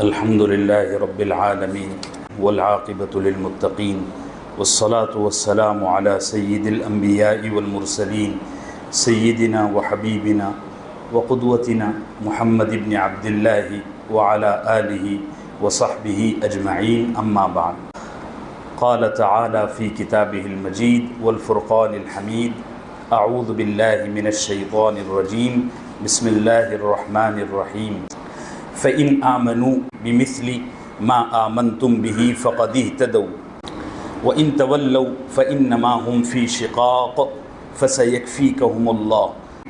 الحمد لله رب العالمين والعاقبة للمتقين والصلاة والسلام على سيد الأنبياء والمرسلين سيدنا وحبيبنا وقدوتنا محمد بن عبد الله وعلى آله وصحبه أجمعين، أما بعد. قال تعالى في كتابه المجيد والفرقان الحميد: أعوذ بالله من الشيطان الرجيم، بسم الله الرحمن الرحيم. فإن آمنوا بمثل ما آمنتم به فقد اهتدوا وإن تولوا فإنما هم في شقاق فسيكفيكهم الله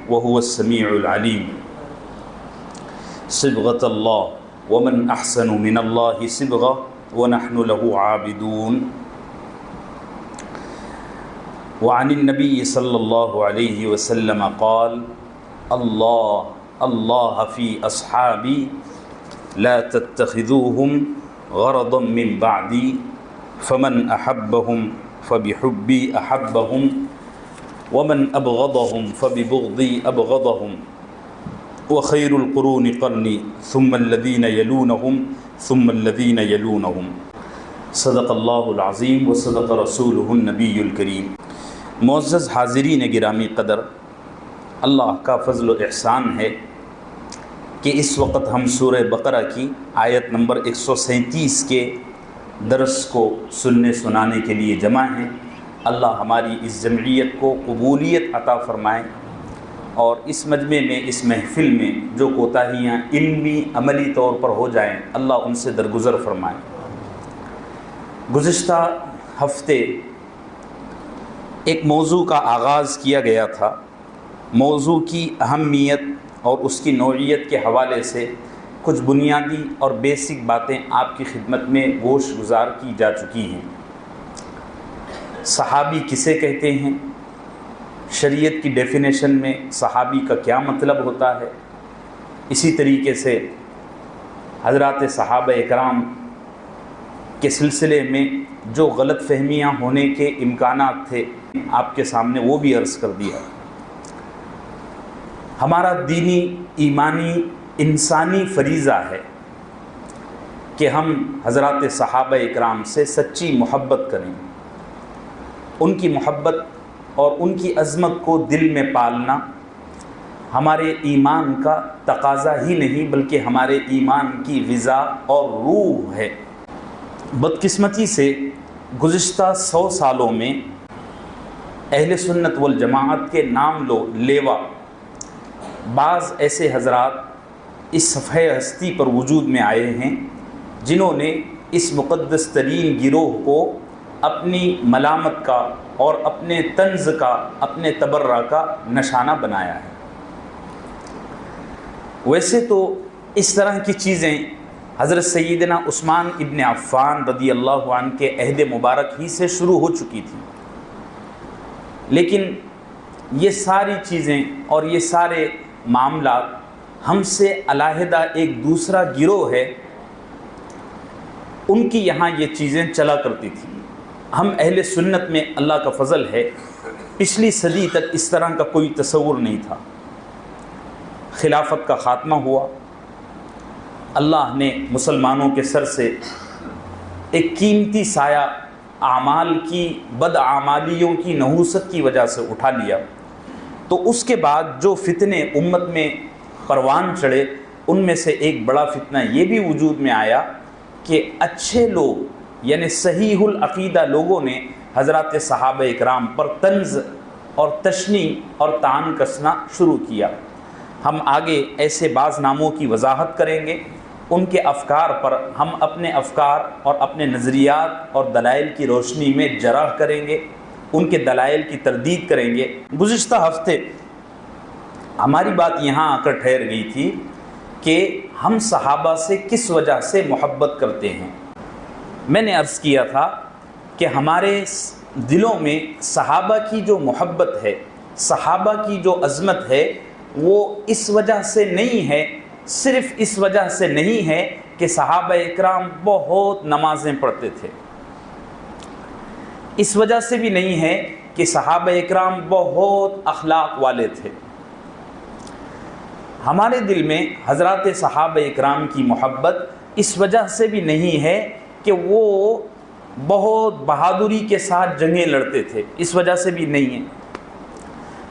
وهو السميع العليم. صبغة الله ومن أحسن من الله صبغة ونحن له عابدون. وعن النبي صلى الله عليه وسلم قال: الله في أصحابي لا تتخذوهم غرضا من بعدي فمن أحبهم فبحبي أحبهم ومن أبغضهم فببغضي أبغضهم وخير القرون قرني ثم الذين يلونهم ثم الذين يلونهم. صدق اللہ العظیم وصدق رسولہ النبی الکریم. معزز حاضرین گرامی قدر، اللہ کا فضل و احسان ہے کہ اس وقت ہم سورہ بقرہ کی آیت نمبر 137 کے درس کو سننے سنانے کے لیے جمع ہیں. اللہ ہماری اس جمعیت کو قبولیت عطا فرمائے اور اس مجمع میں، اس محفل میں جو کوتاہیاں علمی عملی طور پر ہو جائیں، اللہ ان سے درگزر فرمائے. گزشتہ ہفتے ایک موضوع کا آغاز کیا گیا تھا. موضوع کی اہمیت اور اس کی نوعیت کے حوالے سے کچھ بنیادی اور بیسک باتیں آپ کی خدمت میں گوش گزار کی جا چکی ہیں. صحابی کسے کہتے ہیں؟ شریعت کی ڈیفینیشن میں صحابی کا کیا مطلب ہوتا ہے؟ اسی طریقے سے حضرات صحابہ اکرام کے سلسلے میں جو غلط فہمیاں ہونے کے امکانات تھے آپ کے سامنے وہ بھی عرض کر دیا. ہمارا دینی، ایمانی، انسانی فریضہ ہے کہ ہم حضرات صحابہ اکرام سے سچی محبت کریں. ان کی محبت اور ان کی عظمت کو دل میں پالنا ہمارے ایمان کا تقاضا ہی نہیں بلکہ ہمارے ایمان کی غذا اور روح ہے. بدقسمتی سے گزشتہ 100 سالوں میں اہل سنت والجماعت کے نام لیوا بعض ایسے حضرات اس صفحہ ہستی پر وجود میں آئے ہیں جنہوں نے اس مقدس ترین گروہ کو اپنی ملامت کا اور اپنے طنز کا، اپنے تبرہ کا نشانہ بنایا ہے. ویسے تو اس طرح کی چیزیں حضرت سیدنا عثمان ابن عفان رضی اللہ عنہ کے عہد مبارک ہی سے شروع ہو چکی تھی، لیکن یہ ساری چیزیں اور یہ سارے معاملات ہم سے علیحدہ ایک دوسرا گروہ ہے، ان کی یہاں یہ چیزیں چلا کرتی تھیں. ہم اہل سنت میں اللہ کا فضل ہے پچھلی صدی تک اس طرح کا کوئی تصور نہیں تھا. خلافت کا خاتمہ ہوا، اللہ نے مسلمانوں کے سر سے ایک قیمتی سایہ اعمال کی، بدعمالیوں کی نحوست کی وجہ سے اٹھا لیا. تو اس کے بعد جو فتنے امت میں پروان چڑھے ان میں سے ایک بڑا فتنہ یہ بھی وجود میں آیا کہ اچھے لوگ یعنی صحیح العقیدہ لوگوں نے حضرات صحابہ اکرام پر طنز اور تشنیع اور طعن کسنا شروع کیا. ہم آگے ایسے بعض ناموں کی وضاحت کریں گے، ان کے افکار پر ہم اپنے افکار اور اپنے نظریات اور دلائل کی روشنی میں جرح کریں گے، ان کے دلائل کی تردید کریں گے. گزشتہ ہفتے ہماری بات یہاں آ کر ٹھہر گئی تھی کہ ہم صحابہ سے کس وجہ سے محبت کرتے ہیں. میں نے عرض کیا تھا کہ ہمارے دلوں میں صحابہ کی جو محبت ہے، صحابہ کی جو عظمت ہے، وہ اس وجہ سے نہیں ہے، صرف اس وجہ سے نہیں ہے کہ صحابہ اکرام بہت نمازیں پڑھتے تھے، اس وجہ سے بھی نہیں ہے کہ صحابہ اکرام بہت اخلاق والے تھے. ہمارے دل میں حضرات صحابہ اکرام کی محبت اس وجہ سے بھی نہیں ہے کہ وہ بہت بہادری کے ساتھ جنگیں لڑتے تھے، اس وجہ سے بھی نہیں ہے۔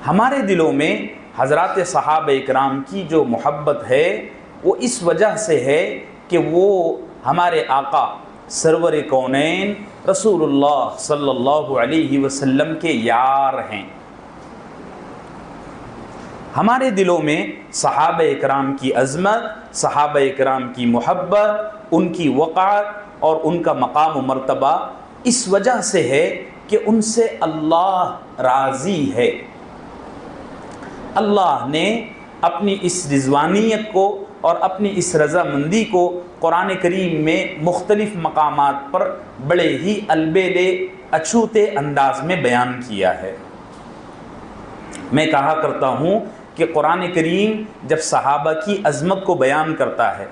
ہمارے دلوں میں حضرات صحابہ اکرام کی جو محبت ہے وہ اس وجہ سے ہے کہ وہ ہمارے آقا سرور کونین رسول اللہ صلی اللہ علیہ وسلم کے یار ہیں۔ ہمارے دلوں میں صحابہ اکرام کی عظمت، صحابہ اکرام کی محبت، ان کی وقار اور ان کا مقام و مرتبہ اس وجہ سے ہے کہ ان سے اللہ راضی ہے۔ اللہ نے اپنی اس رضوانیت کو اور اپنی اس رضامندی کو قرآن کریم میں مختلف مقامات پر بڑے ہی البیلے اچھوتے انداز میں بیان کیا ہے۔ میں کہا کرتا ہوں کہ قرآن کریم جب صحابہ کی عظمت کو بیان کرتا ہے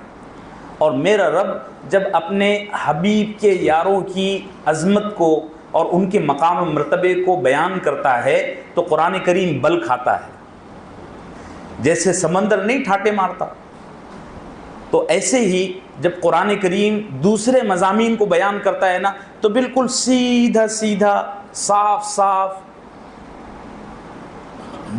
اور میرا رب جب اپنے حبیب کے یاروں کی عظمت کو اور ان کے مقام و مرتبے کو بیان کرتا ہے تو قرآن کریم بل کھاتا ہے، جیسے سمندر نہیں ٹھاٹے مارتا۔ تو ایسے ہی جب قرآن کریم دوسرے مضامین کو بیان کرتا ہے نا تو بالکل سیدھا سیدھا صاف صاف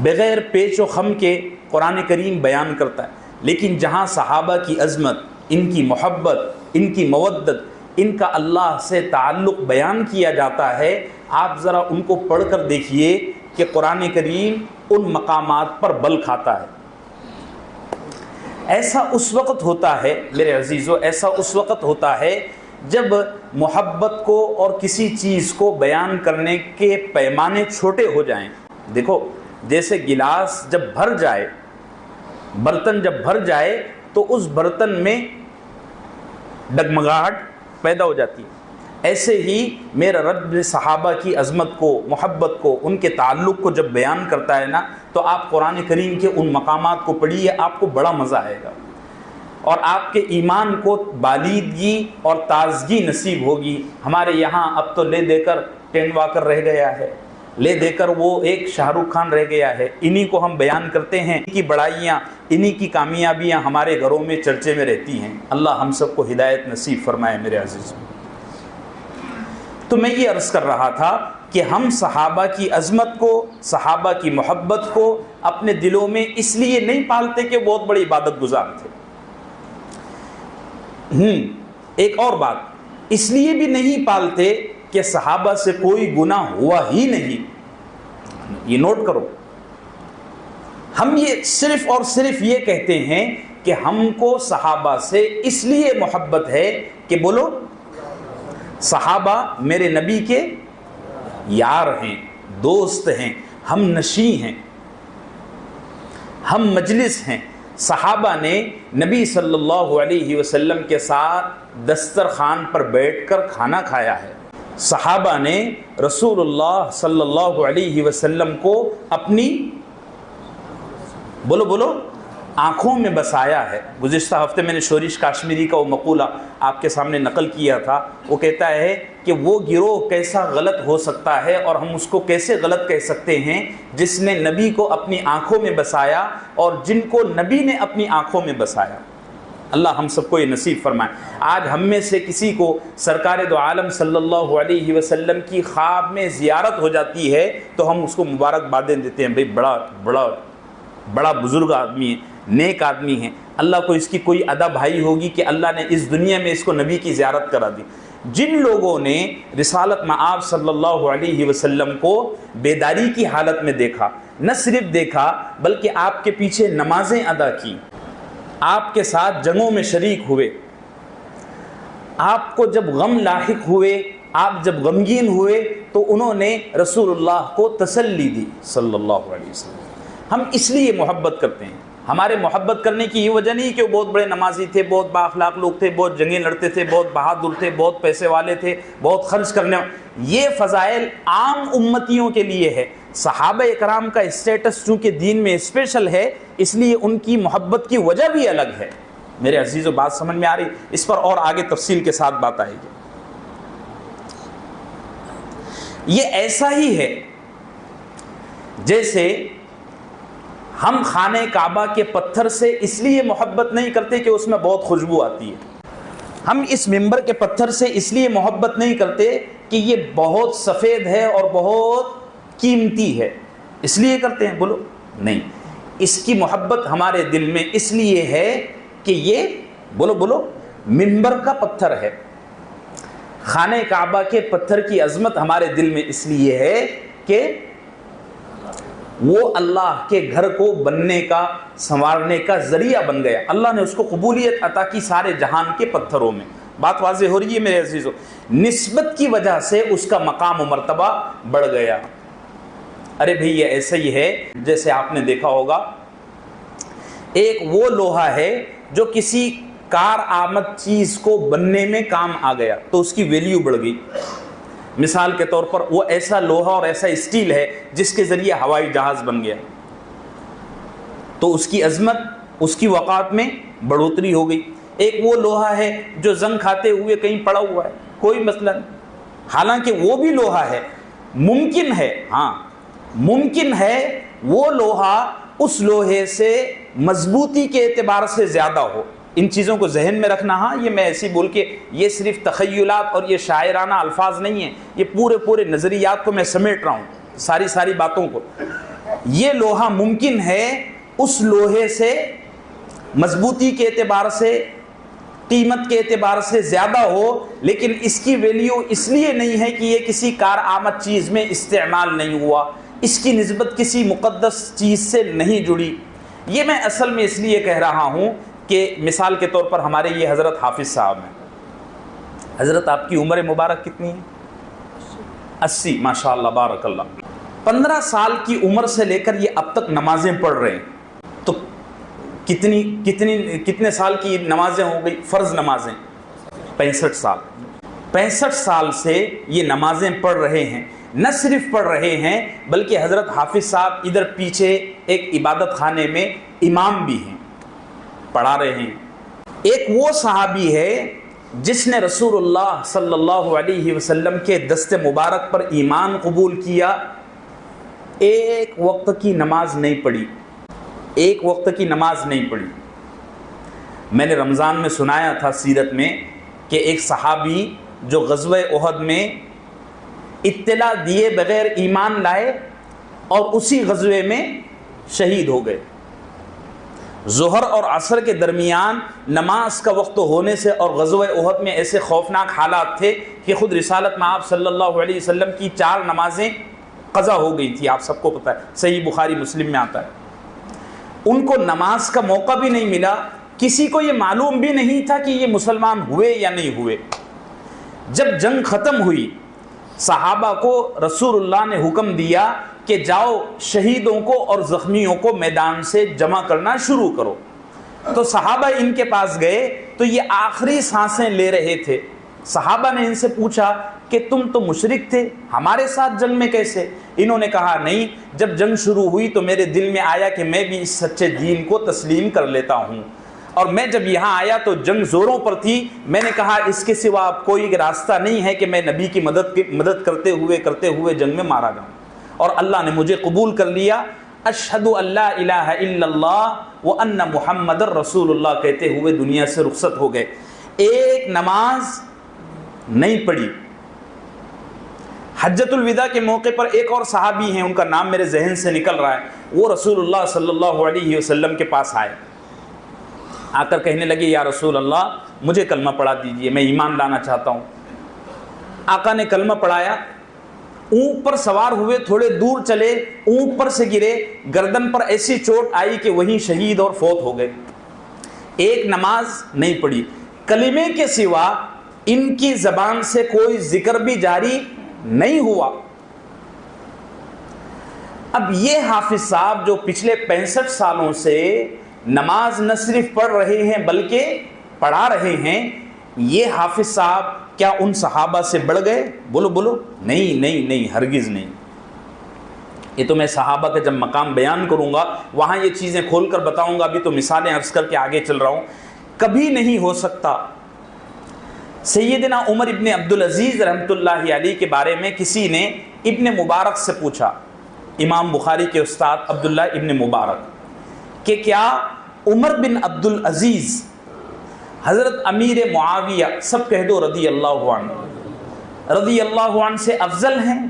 بغیر پیچ و خم کے قرآن کریم بیان کرتا ہے۔ لیکن جہاں صحابہ کی عظمت، ان کی محبت، ان کی مودت، ان کا اللہ سے تعلق بیان کیا جاتا ہے، آپ ذرا ان کو پڑھ کر دیکھیے کہ قرآن کریم ان مقامات پر بل کھاتا ہے۔ ایسا اس وقت ہوتا ہے میرے عزیزو، ایسا اس وقت ہوتا ہے جب محبت کو اور کسی چیز کو بیان کرنے کے پیمانے چھوٹے ہو جائیں۔ دیکھو جیسے گلاس جب بھر جائے، برتن جب بھر جائے تو اس برتن میں ڈگمگاہٹ پیدا ہو جاتی ہے۔ ایسے ہی میرا رب صحابہ کی عظمت کو، محبت کو، ان کے تعلق کو جب بیان کرتا ہے نا تو آپ قرآن کریم کے ان مقامات کو پڑھیے، آپ کو بڑا مزہ آئے گا اور آپ کے ایمان کو بالیدگی اور تازگی نصیب ہوگی۔ ہمارے یہاں اب تو لے دے کر ٹینٹ واکر رہ گیا ہے، لے دے کر وہ ایک شاہ رخ خان رہ گیا ہے، انہی کو ہم بیان کرتے ہیں، انہی کی بڑائیاں، انہی کی کامیابیاں ہمارے گھروں میں چرچے میں رہتی ہیں۔ اللہ ہم سب کو ہدایت نصیب فرمائے میرے عزیز۔ تو میں یہ عرض کر رہا تھا کہ ہم صحابہ کی عظمت کو، صحابہ کی محبت کو اپنے دلوں میں اس لیے نہیں پالتے کہ بہت بڑی عبادت گزار تھے۔ ایک اور بات، اس لیے بھی نہیں پالتے کہ صحابہ سے کوئی گناہ ہوا ہی نہیں۔ یہ نوٹ کرو، ہم یہ صرف اور صرف یہ کہتے ہیں کہ ہم کو صحابہ سے اس لیے محبت ہے کہ بولو صحابہ میرے نبی کے یار ہیں، دوست ہیں، ہم نشیں ہیں، ہم مجلس ہیں۔ صحابہ نے نبی صلی اللہ علیہ وسلم کے ساتھ دسترخوان پر بیٹھ کر کھانا کھایا ہے۔ صحابہ نے رسول اللہ صلی اللہ علیہ وسلم کو اپنی بولو آنکھوں میں بسایا ہے۔ گزشتہ ہفتے میں نے شورش کاشمیری کا وہ مقولہ آپ کے سامنے نقل کیا تھا۔ وہ کہتا ہے کہ وہ گروہ کیسا غلط ہو سکتا ہے اور ہم اس کو کیسے غلط کہہ سکتے ہیں جس نے نبی کو اپنی آنکھوں میں بسایا اور جن کو نبی نے اپنی آنکھوں میں بسایا۔ اللہ ہم سب کو یہ نصیب فرمائے۔ آج ہم میں سے کسی کو سرکار دو عالم صلی اللہ علیہ وسلم کی خواب میں زیارت ہو جاتی ہے تو ہم اس کو مبارکبادیں دیتے ہیں، بھئی بڑا بزرگ آدمی ہے، نیک آدمی ہے، اللہ کو اس کی کوئی ادا بھائی ہوگی کہ اللہ نے اس دنیا میں اس کو نبی کی زیارت کرا دی۔ جن لوگوں نے رسالت مآب صلی اللہ علیہ وسلم کو بیداری کی حالت میں دیکھا، نہ صرف دیکھا بلکہ آپ کے پیچھے نمازیں ادا کی، آپ کے ساتھ جنگوں میں شریک ہوئے، آپ کو جب غم لاحق ہوئے، آپ جب غمگین ہوئے تو انہوں نے رسول اللہ کو تسلی دی صلی اللہ علیہ وسلم۔ ہم اس لیے محبت کرتے ہیں۔ ہمارے محبت کرنے کی یہ وجہ نہیں کہ وہ بہت بڑے نمازی تھے، بہت با اخلاق لوگ تھے، بہت جنگیں لڑتے تھے، بہت بہادر تھے، بہت پیسے والے تھے، بہت خرچ کرنے، یہ فضائل عام امتیوں کے لیے ہے۔ صحابہ اکرام کا اسٹیٹس چونکہ دین میں اسپیشل ہے اس لیے ان کی محبت کی وجہ بھی الگ ہے۔ میرے عزیزو بات سمجھ میں آ رہی؟ اس پر اور آگے تفصیل کے ساتھ بات آئے گی۔ یہ ایسا ہی ہے جیسے ہم خانہ کعبہ کے پتھر سے اس لیے محبت نہیں کرتے کہ اس میں بہت خوشبو آتی ہے۔ ہم اس ممبر کے پتھر سے اس لیے محبت نہیں کرتے کہ یہ بہت سفید ہے اور بہت قیمتی ہے، اس لیے کرتے ہیں؟ بولو نہیں، اس کی محبت ہمارے دل میں اس لیے ہے کہ یہ بولو ممبر کا پتھر ہے۔ خانہ کعبہ کے پتھر کی عظمت ہمارے دل میں اس لیے ہے کہ وہ اللہ کے گھر کو بننے کا، سنوارنے کا ذریعہ بن گیا۔ اللہ نے اس کو قبولیت عطا کی سارے جہان کے پتھروں میں۔ بات واضح ہو رہی ہے میرے عزیزو؟ نسبت کی وجہ سے اس کا مقام و مرتبہ بڑھ گیا۔ ارے بھئی یہ ایسا ہی ہے جیسے آپ نے دیکھا ہوگا، ایک وہ لوہا ہے جو کسی کار آمد چیز کو بننے میں کام آ گیا تو اس کی ویلیو بڑھ گئی۔ مثال کے طور پر وہ ایسا لوہا اور ایسا اسٹیل ہے جس کے ذریعے ہوائی جہاز بن گیا تو اس کی عظمت، اس کی وقعت میں بڑھوتری ہو گئی۔ ایک وہ لوہا ہے جو زنگ کھاتے ہوئے کہیں پڑا ہوا ہے، کوئی مسئلہ نہیں، حالانکہ وہ بھی لوہا ہے۔ ممکن ہے، ہاں ممکن ہے وہ لوہا اس لوہے سے مضبوطی کے اعتبار سے زیادہ ہو۔ ان چیزوں کو ذہن میں رکھنا، ہاں یہ میں ایسی بول کے، یہ صرف تخیلات اور یہ شاعرانہ الفاظ نہیں ہیں، یہ پورے نظریات کو میں سمیٹ رہا ہوں، ساری باتوں کو۔ یہ لوہا ممکن ہے اس لوہے سے مضبوطی کے اعتبار سے، قیمت کے اعتبار سے زیادہ ہو، لیکن اس کی ویلیو اس لیے نہیں ہے کہ یہ کسی کارآمد چیز میں استعمال نہیں ہوا، اس کی نسبت کسی مقدس چیز سے نہیں جڑی۔ یہ میں اصل میں اس لیے کہہ رہا ہوں کہ مثال کے طور پر ہمارے یہ حضرت حافظ صاحب ہیں۔ حضرت آپ کی عمر مبارک کتنی ہے؟ 80، ماشاءاللہ بارک اللہ۔ 15 سال کی عمر سے لے کر یہ اب تک نمازیں پڑھ رہے ہیں، تو کتنے سال کی نمازیں ہو گئی؟ فرض نمازیں 65 سال۔ 65 سال سے یہ نمازیں پڑھ رہے ہیں، نہ صرف پڑھ رہے ہیں بلکہ حضرت حافظ صاحب ادھر پیچھے ایک عبادت خانے میں امام بھی ہیں، پڑھا رہے ہیں۔ ایک وہ صحابی ہے جس نے رسول اللہ صلی اللہ علیہ وسلم کے دست مبارک پر ایمان قبول کیا، ایک وقت کی نماز نہیں پڑھی، ایک وقت کی نماز نہیں پڑھی۔ میں نے رمضان میں سنایا تھا سیرت میں کہ ایک صحابی جو غزوہ احد میں اطلاع دیے بغیر ایمان لائے اور اسی غزوے میں شہید ہو گئے۔ ظہر اور عصر کے درمیان نماز کا وقت ہونے سے اور غزوہ احد میں ایسے خوفناک حالات تھے کہ خود رسالت میں آپ صلی اللہ علیہ وسلم کی 4 نمازیں قضا ہو گئی تھی، آپ سب کو پتہ ہے، صحیح بخاری مسلم میں آتا ہے۔ ان کو نماز کا موقع بھی نہیں ملا، کسی کو یہ معلوم بھی نہیں تھا کہ یہ مسلمان ہوئے یا نہیں ہوئے۔ جب جنگ ختم ہوئی، صحابہ کو رسول اللہ نے حکم دیا کہ جاؤ شہیدوں کو اور زخمیوں کو میدان سے جمع کرنا شروع کرو۔ تو صحابہ ان کے پاس گئے تو یہ آخری سانسیں لے رہے تھے۔ صحابہ نے ان سے پوچھا کہ تم تو مشرک تھے، ہمارے ساتھ جنگ میں کیسے؟ انہوں نے کہا نہیں، جب جنگ شروع ہوئی تو میرے دل میں آیا کہ میں بھی اس سچے دین کو تسلیم کر لیتا ہوں، اور میں جب یہاں آیا تو جنگ زوروں پر تھی، میں نے کہا اس کے سوا اب کوئی راستہ نہیں ہے کہ میں نبی کی مدد کرتے ہوئے جنگ میں مارا جاؤں، اور اللہ نے مجھے قبول کر لیا۔ اشہد ان لا الہ الا اللہ وان محمد رسول اللہ کہتے ہوئے دنیا سے رخصت ہو گئے۔ ایک نماز نہیں پڑھی۔ حجۃ الوداع کے موقع پر ایک اور صحابی ہیں، ان کا نام میرے ذہن سے نکل رہا ہے، وہ رسول اللہ صلی اللہ علیہ وسلم کے پاس آئے، آ کر کہنے لگے یا رسول اللہ مجھے کلمہ پڑھا دیجئے، میں ایمان لانا چاہتا ہوں۔ آقا نے کلمہ پڑھایا، اونٹ پر سوار ہوئے، تھوڑے دور چلے، اونٹ پر سے گرے، گردن پر ایسی چوٹ آئی کہ وہیں شہید اور فوت ہو گئے۔ ایک نماز نہیں پڑھی، کلمے کے سوا ان کی زبان سے کوئی ذکر بھی جاری نہیں ہوا۔ اب یہ حافظ صاحب جو پچھلے 65 سالوں سے نماز نہ صرف پڑھ رہے ہیں بلکہ پڑھا رہے ہیں، یہ حافظ صاحب کیا ان صحابہ سے بڑھ گئے؟ بولو نہیں، ہرگز نہیں۔ یہ تو میں صحابہ کا جب مقام بیان کروں گا وہاں یہ چیزیں کھول کر بتاؤں گا، ابھی تو مثالیں عرض کر کے آگے چل رہا ہوں۔ کبھی نہیں ہو سکتا۔ سیدنا عمر ابن عبدالعزیز رحمۃ اللہ علیہ کے بارے میں کسی نے ابن مبارک سے پوچھا، امام بخاری کے استاد عبداللہ ابن مبارک، کہ کیا عمر بن عبدالعزیز حضرت امیر معاویہ، سب کہہ دو رضی اللہ عنہ، رضی اللہ عنہ سے افضل ہیں؟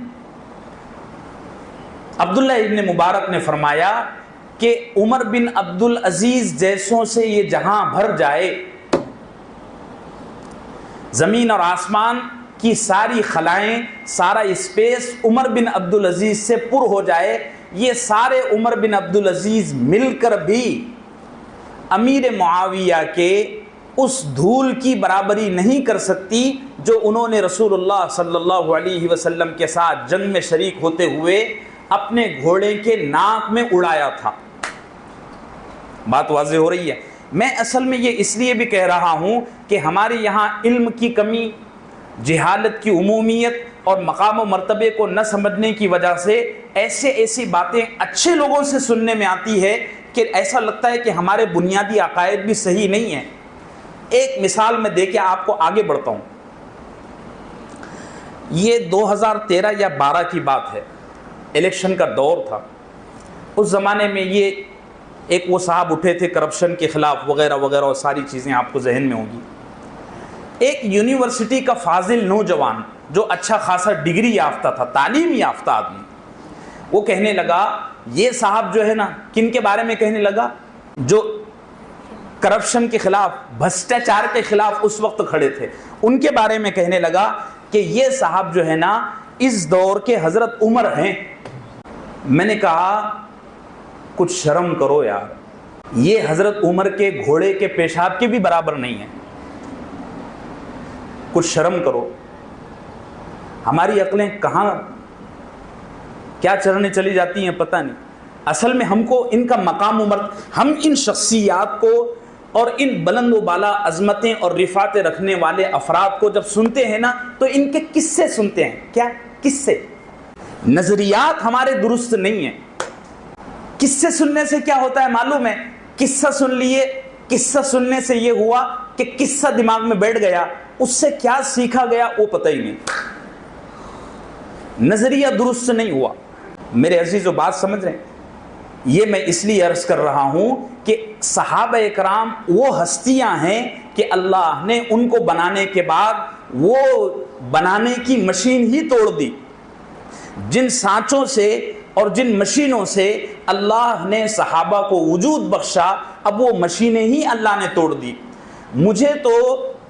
عبداللہ ابن مبارک نے فرمایا کہ عمر بن عبد العزیز جیسوں سے یہ جہاں بھر جائے، زمین اور آسمان کی ساری خلائیں، سارا اسپیس عمر بن عبد العزیز سے پر ہو جائے، یہ سارے عمر بن عبد العزیز مل کر بھی امیر معاویہ کے اس دھول کی برابری نہیں کر سکتی جو انہوں نے رسول اللہ صلی اللہ علیہ وسلم کے ساتھ جنگ میں شریک ہوتے ہوئے اپنے گھوڑے کے ناک میں اڑایا تھا۔ بات واضح ہو رہی ہے؟ میں اصل میں یہ اس لیے بھی کہہ رہا ہوں کہ ہمارے یہاں علم کی کمی، جہالت کی عمومیت اور مقام و مرتبے کو نہ سمجھنے کی وجہ سے ایسی باتیں اچھے لوگوں سے سننے میں آتی ہے کہ ایسا لگتا ہے کہ ہمارے بنیادی عقائد بھی صحیح نہیں ہیں۔ ایک مثال میں دے کے آپ کو آگے بڑھتا ہوں۔ یہ 2013 یا 12 کی بات ہے، الیکشن کا دور تھا۔ اس زمانے میں یہ ایک وہ صاحب اٹھے تھے کرپشن کے خلاف وغیرہ وغیرہ، اور ساری چیزیں آپ کو ذہن میں ہوں گی۔ ایک یونیورسٹی کا فاضل نوجوان جو اچھا خاصا ڈگری یافتہ تھا، تعلیم یافتہ آدمی، وہ کہنے لگا، یہ صاحب جو ہے نا، کن کے بارے میں کہنے لگا؟ جو کرپشن کے خلاف، بھرشٹاچار کے خلاف اس وقت کھڑے تھے، ان کے بارے میں کہنے لگا کہ یہ صاحب جو ہے نا اس دور کے حضرت عمر ہیں۔ میں نے کہا کچھ شرم کرو یار، یہ حضرت عمر کے گھوڑے کے پیشاب کے بھی برابر نہیں ہیں، کچھ شرم کرو۔ ہماری عقلیں کہاں کیا چرنے چلی جاتی ہیں پتہ نہیں۔ اصل میں ہم کو ان کا مقام عمر، ہم ان شخصیات کو اور ان بلند و بالا عظمتیں اور رفعتیں رکھنے والے افراد کو جب سنتے ہیں نا تو ان کے قصے سنتے ہیں۔ کیا قصے؟ نظریات ہمارے درست نہیں ہیں۔ قصے سننے سے کیا ہوتا ہے معلوم ہے؟ قصہ سن لیے، قصہ سننے سے یہ ہوا کہ قصہ دماغ میں بیٹھ گیا، اس سے کیا سیکھا گیا وہ پتہ ہی نہیں، نظریہ درست نہیں ہوا۔ میرے عزیزو بات سمجھ رہے ہیں؟ یہ میں اس لیے عرض کر رہا ہوں کہ صحابہ اکرام وہ ہستیاں ہیں کہ اللہ نے ان کو بنانے کے بعد وہ بنانے کی مشین ہی توڑ دی۔ جن سانچوں سے اور جن مشینوں سے اللہ نے صحابہ کو وجود بخشا، اب وہ مشینیں ہی اللہ نے توڑ دی۔ مجھے تو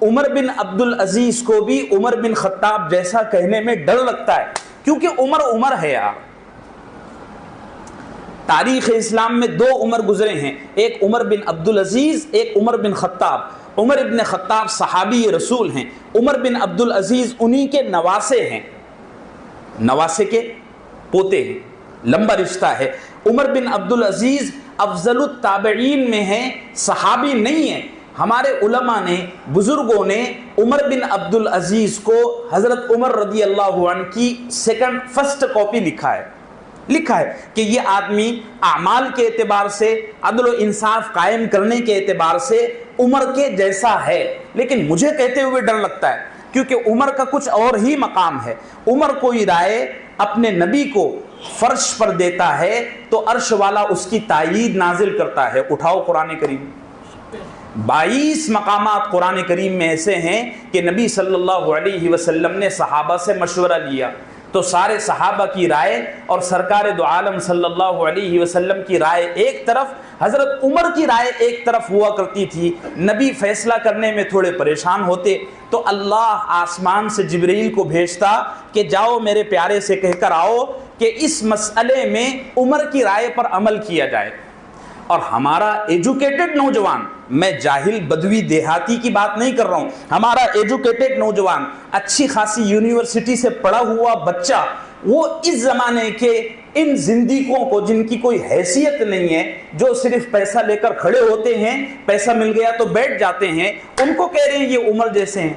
عمر بن عبد العزیز کو بھی عمر بن خطاب جیسا کہنے میں ڈر لگتا ہے، کیونکہ عمر ہے یار۔ تاریخ اسلام میں 2 عمر گزرے ہیں، ایک عمر بن عبد العزیز، ایک عمر بن خطاب۔ عمر بن خطاب صحابی رسول ہیں، عمر بن عبد العزیز انہی کے نواسے ہیں، نواسے کے پوتے ہیں، لمبا رشتہ ہے۔ عمر بن عبد العزیز افضل التابعین میں ہیں، صحابی نہیں ہیں۔ ہمارے علماء نے، بزرگوں نے عمر بن عبد العزیز کو حضرت عمر رضی اللہ عنہ کی فرسٹ کاپی لکھا ہے کہ یہ آدمی اعمال کے اعتبار سے، عدل و انصاف قائم کرنے کے اعتبار سے عمر کے جیسا ہے۔ لیکن مجھے کہتے ہوئے ڈر لگتا ہے، کیونکہ عمر کا کچھ اور ہی مقام ہے۔ عمر کوئی رائے اپنے نبی کو فرش پر دیتا ہے تو عرش والا اس کی تائید نازل کرتا ہے۔ اٹھاؤ قرآن کریم، 22 مقامات قرآن کریم میں ایسے ہیں کہ نبی صلی اللہ علیہ وسلم نے صحابہ سے مشورہ لیا تو سارے صحابہ کی رائے اور سرکار دو عالم صلی اللہ علیہ وسلم کی رائے ایک طرف، حضرت عمر کی رائے ایک طرف ہوا کرتی تھی۔ نبی فیصلہ کرنے میں تھوڑے پریشان ہوتے تو اللہ آسمان سے جبرائیل کو بھیجتا کہ جاؤ میرے پیارے سے کہہ کر آؤ کہ اس مسئلے میں عمر کی رائے پر عمل کیا جائے۔ اور ہمارا ایجوکیٹڈ نوجوان، میں جاہل بدوی دیہاتی کی بات نہیں کر رہا ہوں، ہمارا ایجوکیٹڈ نوجوان، اچھی خاصی یونیورسٹی سے پڑھا ہوا بچہ، وہ اس زمانے کے ان زندگیوں کو جن کی کوئی حیثیت نہیں ہے، جو صرف پیسہ لے کر کھڑے ہوتے ہیں، پیسہ مل گیا تو بیٹھ جاتے ہیں، ان کو کہہ رہے ہیں یہ عمر جیسے ہیں۔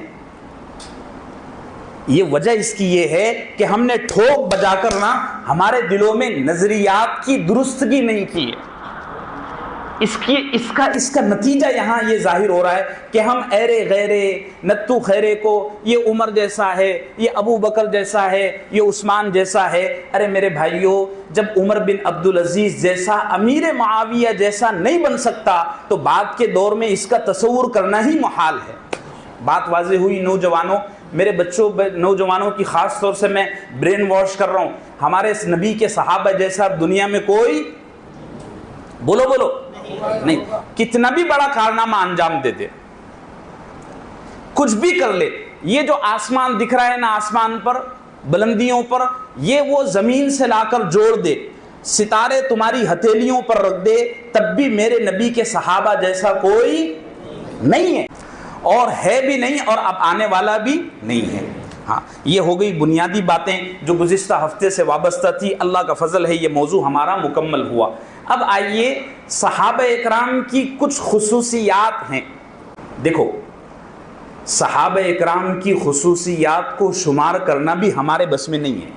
یہ وجہ اس کی یہ ہے کہ ہم نے ٹھوک بجا کر نہ ہمارے دلوں میں نظریات کی درستگی نہیں کی ہے۔ اس کا نتیجہ یہاں یہ ظاہر ہو رہا ہے کہ ہم ایرے غیرے نتو خیرے کو یہ عمر جیسا ہے، یہ ابو بکر جیسا ہے، یہ عثمان جیسا ہے۔ ارے میرے بھائیوں، جب عمر بن عبدالعزیز جیسا امیر معاویہ جیسا نہیں بن سکتا تو بعد کے دور میں اس کا تصور کرنا ہی محال ہے۔ بات واضح ہوئی نوجوانوں، میرے بچوں نوجوانوں کی خاص طور سے میں برین واش کر رہا ہوں۔ ہمارے اس نبی کے صحابہ جیسا دنیا میں کوئی بولو نہیں، کتنا بھی بڑا کارنامہ انجام دے دے، کچھ بھی کر لے، یہ جو آسمان دکھ رہا ہے نا، آسمان پر بلندیوں پر، یہ وہ زمین سے لا کر جوڑ دے، ستارے تمہاری ہتھیلیوں پر رکھ دے، تب بھی میرے نبی کے صحابہ جیسا کوئی نہیں ہے، اور ہے بھی نہیں، اور اب آنے والا بھی نہیں ہے۔ ہاں، یہ ہو گئی بنیادی باتیں جو گزشتہ ہفتے سے وابستہ تھی۔ اللہ کا فضل ہے یہ موضوع ہمارا مکمل ہوا۔ اب آئیے صحابہ اکرام کی کچھ خصوصیات ہیں۔ دیکھو، صحابہ اکرام کی خصوصیات کو شمار کرنا بھی ہمارے بس میں نہیں ہے۔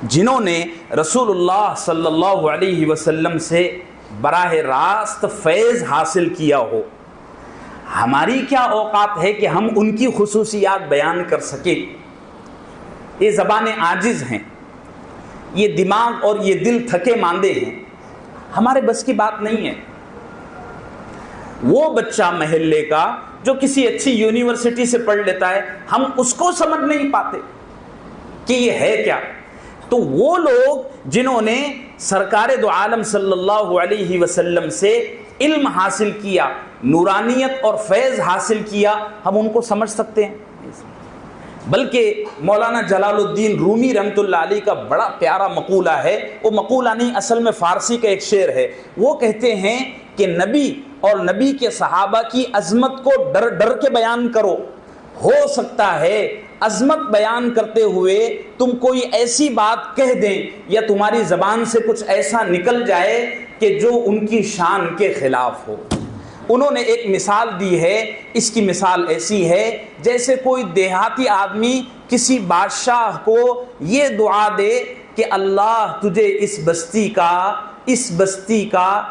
جنہوں نے رسول اللہ صلی اللہ علیہ وسلم سے براہ راست فیض حاصل کیا ہو، ہماری کیا اوقات ہے کہ ہم ان کی خصوصیات بیان کر سکیں؟ یہ زبانیں عاجز ہیں، یہ دماغ اور یہ دل تھکے ماندے ہیں، ہمارے بس کی بات نہیں ہے۔ وہ بچہ محلے کا جو کسی اچھی یونیورسٹی سے پڑھ لیتا ہے، ہم اس کو سمجھ نہیں پاتے کہ یہ ہے کیا۔ تو وہ لوگ جنہوں نے سرکار دو عالم صلی اللہ علیہ وسلم سے علم حاصل کیا، نورانیت اور فیض حاصل کیا، ہم ان کو سمجھ سکتے ہیں؟ بلکہ مولانا جلال الدین رومی رحمۃ اللہ علیہ کا بڑا پیارا مقولہ ہے، وہ مقولہ نہیں، اصل میں فارسی کا ایک شعر ہے۔ وہ کہتے ہیں کہ نبی اور نبی کے صحابہ کی عظمت کو ڈر ڈر کے بیان کرو، ہو سکتا ہے عظمت بیان کرتے ہوئے تم کوئی ایسی بات کہہ دیں یا تمہاری زبان سے کچھ ایسا نکل جائے کہ جو ان کی شان کے خلاف ہو۔ انہوں نے ایک مثال دی ہے، اس کی مثال ایسی ہے جیسے کوئی دیہاتی آدمی کسی بادشاہ کو یہ دعا دے کہ اللہ تجھے اس بستی کا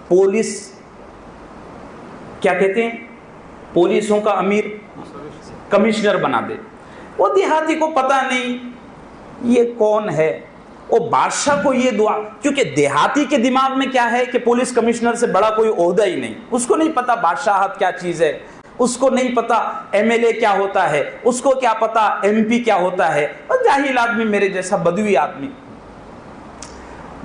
پولیس کیا کہتے ہیں، پولیسوں کا امیر، کمشنر بنا دے۔ وہ دیہاتی کو پتہ نہیں یہ کون ہے، وہ بادشاہ کو یہ دعا، کیونکہ دیہاتی کے دماغ میں کیا ہے کہ پولیس کمشنر سے بڑا کوئی عہدہ ہی نہیں، اس کو نہیں پتا بادشاہت کیا چیز ہے، اس کو نہیں پتا ایم ایل اے کیا ہوتا ہے، اس کو کیا پتا ایم پی کیا ہوتا ہے، اور جاہل آدمی میرے جیسا بدوی آدمی۔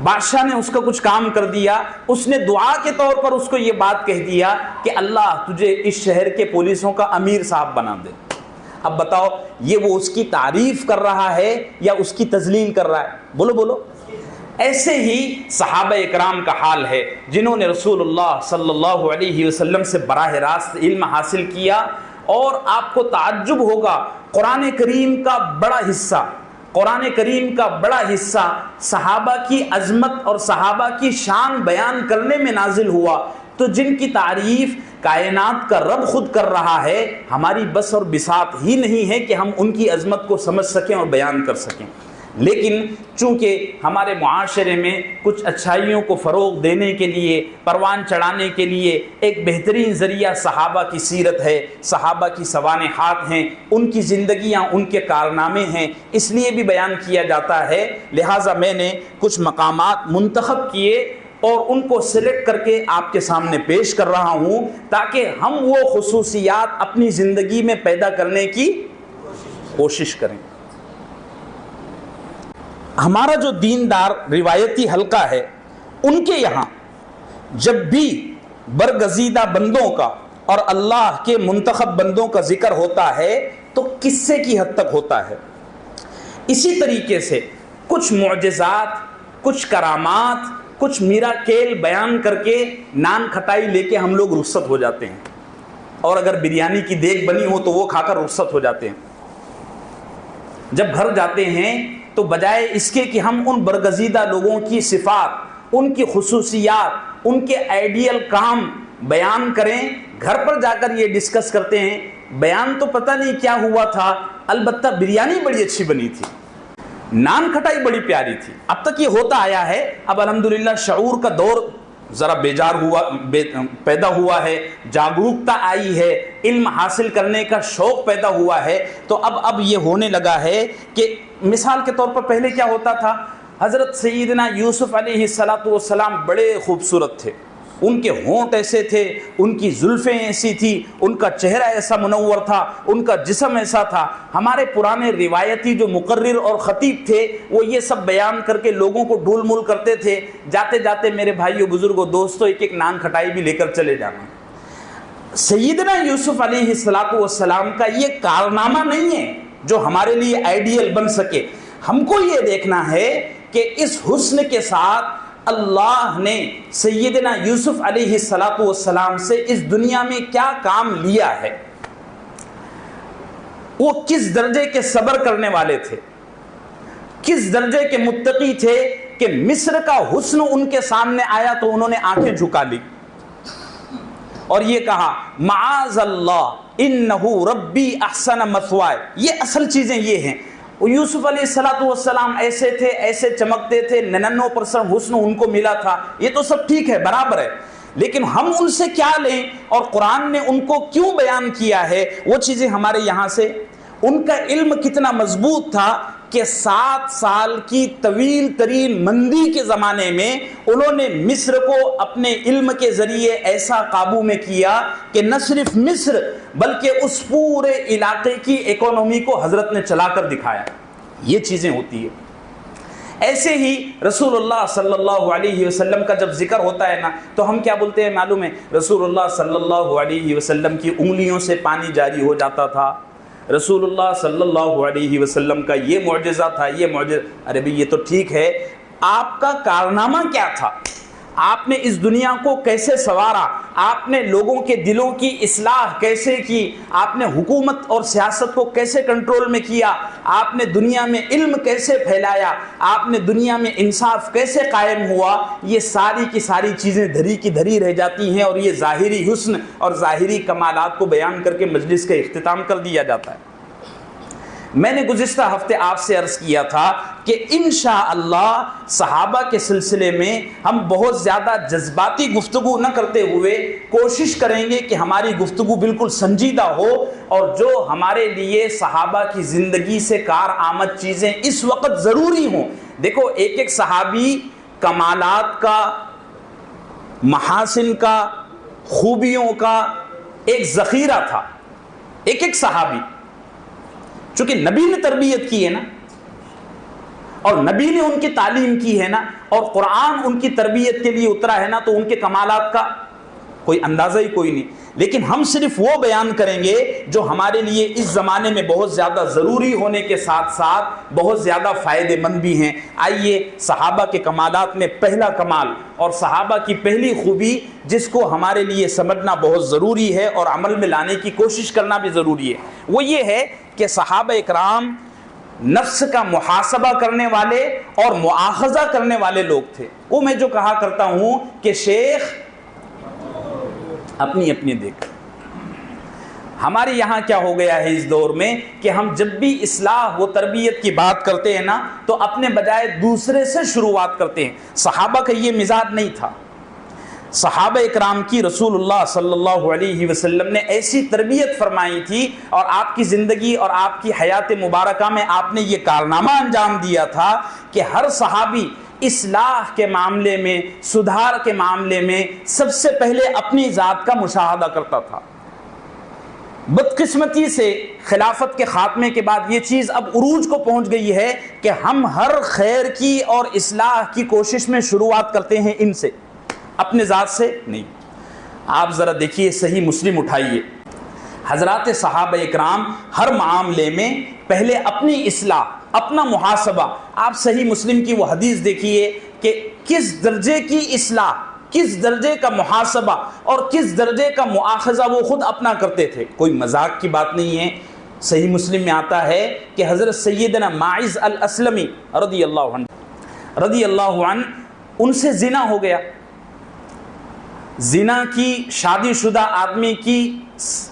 بادشاہ نے اس کا کچھ کام کر دیا، اس نے دعا کے طور پر اس کو یہ بات کہہ دیا کہ اللہ تجھے اس شہر کے پولیسوں کا امیر صاحب بنا دے۔ اب بتاؤ، یہ وہ اس کی تعریف کر رہا ہے یا اس کی تذلیل کر رہا ہے؟ بولو۔ ایسے ہی صحابہ اکرام کا حال ہے جنہوں نے رسول اللہ صلی اللہ علیہ وسلم سے براہ راست علم حاصل کیا، اور آپ کو تعجب ہوگا قرآن کریم کا بڑا حصہ صحابہ کی عظمت اور صحابہ کی شان بیان کرنے میں نازل ہوا، تو جن کی تعریف کائنات کا رب خود کر رہا ہے، ہماری بس اور بساط ہی نہیں ہے کہ ہم ان کی عظمت کو سمجھ سکیں اور بیان کر سکیں۔ لیکن چونکہ ہمارے معاشرے میں کچھ اچھائیوں کو فروغ دینے کے لیے، پروان چڑھانے کے لیے ایک بہترین ذریعہ صحابہ کی سیرت ہے، صحابہ کی سوانحات ہیں، ان کی زندگیاں، ان کے کارنامے ہیں، اس لیے بھی بیان کیا جاتا ہے۔ لہٰذا میں نے کچھ مقامات منتخب کیے اور ان کو سلیکٹ کر کے آپ کے سامنے پیش کر رہا ہوں تاکہ ہم وہ خصوصیات اپنی زندگی میں پیدا کرنے کی کوشش کریں۔ ہمارا جو دیندار روایتی حلقہ ہے، ان کے یہاں جب بھی برگزیدہ بندوں کا اور اللہ کے منتخب بندوں کا ذکر ہوتا ہے تو قصے کی حد تک ہوتا ہے۔ اسی طریقے سے کچھ معجزات، کچھ کرامات، کچھ میراکل بیان کر کے نان کھٹائی لے کے ہم لوگ رخصت ہو جاتے ہیں، اور اگر بریانی کی دیگ بنی ہو تو وہ کھا کر رخصت ہو جاتے ہیں۔ جب گھر جاتے ہیں تو بجائے اس کے کہ ہم ان برگزیدہ لوگوں کی صفات، ان کی خصوصیات، ان کے آئیڈیل کام بیان کریں، گھر پر جا کر یہ ڈسکس کرتے ہیں بیان تو پتہ نہیں کیا ہوا تھا، البتہ بریانی بڑی اچھی بنی تھی۔ نان کھٹائی بڑی پیاری تھی. اب تک یہ ہوتا آیا ہے. اب الحمدللہ شعور کا دور ذرا بیجار ہوا پیدا ہوا ہے, جاگروکتا آئی ہے, علم حاصل کرنے کا شوق پیدا ہوا ہے. تو اب یہ ہونے لگا ہے کہ مثال کے طور پر پہلے کیا ہوتا تھا, حضرت سیدنا یوسف علیہ السلام بڑے خوبصورت تھے, ان کے ہونٹ ایسے تھے, ان کی زلفیں ایسی تھی, ان کا چہرہ ایسا منور تھا, ان کا جسم ایسا تھا. ہمارے پرانے روایتی جو مقرر اور خطیب تھے وہ یہ سب بیان کر کے لوگوں کو ڈھول مول کرتے تھے. جاتے جاتے میرے بھائیوں بزرگوں دوستوں ایک نان کھٹائی بھی لے کر چلے جانا. سیدنا یوسف علیہ السلام کا یہ کارنامہ نہیں ہے جو ہمارے لیے آئیڈیل بن سکے. ہم کو یہ دیکھنا ہے کہ اس حسن کے ساتھ اللہ نے سیدنا یوسف علیہ السلام سے اس دنیا میں کیا کام لیا ہے, وہ کس درجے کے صبر کرنے والے تھے, کس درجے کے متقی تھے کہ مصر کا حسن ان کے سامنے آیا تو انہوں نے آنکھیں جھکا لی اور یہ کہا معاذ اللہ انہ ربی احسن مثوائے. یہ اصل چیزیں یہ ہیں. یوسف علیہ السلام ایسے تھے, ایسے چمکتے تھے, 99% حسن ان کو ملا تھا, یہ تو سب ٹھیک ہے, برابر ہے, لیکن ہم ان سے کیا لیں اور قرآن نے ان کو کیوں بیان کیا ہے, وہ چیزیں ہمارے یہاں سے. ان کا علم کتنا مضبوط تھا کہ 7 سال کی طویل ترین مندی کے زمانے میں انہوں نے مصر کو اپنے علم کے ذریعے ایسا قابو میں کیا کہ نہ صرف مصر بلکہ اس پورے علاقے کی اکانومی کو حضرت نے چلا کر دکھایا. یہ چیزیں ہوتی ہیں. ایسے ہی رسول اللہ صلی اللہ علیہ وسلم کا جب ذکر ہوتا ہے نا تو ہم کیا بولتے ہیں معلوم ہے, رسول اللہ صلی اللہ علیہ وسلم کی انگلیوں سے پانی جاری ہو جاتا تھا, رسول اللہ صلی اللہ علیہ وسلم کا یہ معجزہ تھا, یہ معجزہ. ارے بھئی یہ تو ٹھیک ہے, آپ کا کارنامہ کیا تھا, آپ نے اس دنیا کو کیسے سنوارا, آپ نے لوگوں کے دلوں کی اصلاح کیسے کی, آپ نے حکومت اور سیاست کو کیسے کنٹرول میں کیا, آپ نے دنیا میں علم کیسے پھیلایا, آپ نے دنیا میں انصاف کیسے قائم ہوا. یہ ساری کی ساری چیزیں دھری کی دھری رہ جاتی ہیں اور یہ ظاہری حسن اور ظاہری کمالات کو بیان کر کے مجلس کا اختتام کر دیا جاتا ہے. میں نے گزشتہ ہفتے آپ سے عرض کیا تھا کہ انشاءاللہ صحابہ کے سلسلے میں ہم بہت زیادہ جذباتی گفتگو نہ کرتے ہوئے کوشش کریں گے کہ ہماری گفتگو بالکل سنجیدہ ہو اور جو ہمارے لیے صحابہ کی زندگی سے کارآمد چیزیں اس وقت ضروری ہوں. دیکھو ایک ایک صحابی کمالات کا, محاسن کا, خوبیوں کا ایک ذخیرہ تھا. ایک ایک صحابی چونکہ نبی نے تربیت کی ہے نا اور نبی نے ان کی تعلیم کی ہے نا اور قرآن ان کی تربیت کے لیے اترا ہے نا, تو ان کے کمالات کا کوئی اندازہ ہی کوئی نہیں. لیکن ہم صرف وہ بیان کریں گے جو ہمارے لیے اس زمانے میں بہت زیادہ ضروری ہونے کے ساتھ ساتھ بہت زیادہ فائدے مند بھی ہیں. آئیے صحابہ کے کمالات میں پہلا کمال اور صحابہ کی پہلی خوبی جس کو ہمارے لیے سمجھنا بہت ضروری ہے اور عمل میں لانے کی کوشش کرنا بھی ضروری ہے, وہ یہ ہے کہ صحابہ اکرام نفس کا محاسبہ کرنے والے اور مؤاخذہ کرنے والے لوگ تھے. وہ میں جو کہا کرتا ہوں کہ شیخ اپنی اپنی دیکھ. ہمارے یہاں کیا ہو گیا ہے اس دور میں کہ ہم جب بھی اصلاح و تربیت کی بات کرتے ہیں نا تو اپنے بجائے دوسرے سے شروعات کرتے ہیں. صحابہ کا یہ مزاج نہیں تھا. صحابہ اکرام کی رسول اللہ صلی اللہ علیہ وسلم نے ایسی تربیت فرمائی تھی اور آپ کی زندگی اور آپ کی حیات مبارکہ میں آپ نے یہ کارنامہ انجام دیا تھا کہ ہر صحابی اصلاح کے معاملے میں, سدھار کے معاملے میں سب سے پہلے اپنی ذات کا مشاہدہ کرتا تھا. بدقسمتی سے خلافت کے خاتمے کے بعد یہ چیز اب عروج کو پہنچ گئی ہے کہ ہم ہر خیر کی اور اصلاح کی کوشش میں شروعات کرتے ہیں ان سے, اپنے ذات سے نہیں. آپ ذرا دیکھیے صحیح مسلم اٹھائیے, حضرات صحابہ اکرام ہر معاملے میں پہلے اپنی اصلاح, اپنا محاسبہ. آپ صحیح مسلم کی وہ حدیث دیکھیے کہ کس درجے کی اصلاح, کس درجے کا محاسبہ اور کس درجے کا مؤاخذہ وہ خود اپنا کرتے تھے. کوئی مذاق کی بات نہیں ہے. صحیح مسلم میں آتا ہے کہ حضرت سیدنا ماعز الاسلمی رضی اللہ عنہ ان سے زنا ہو گیا. زنا کی شادی شدہ آدمی کی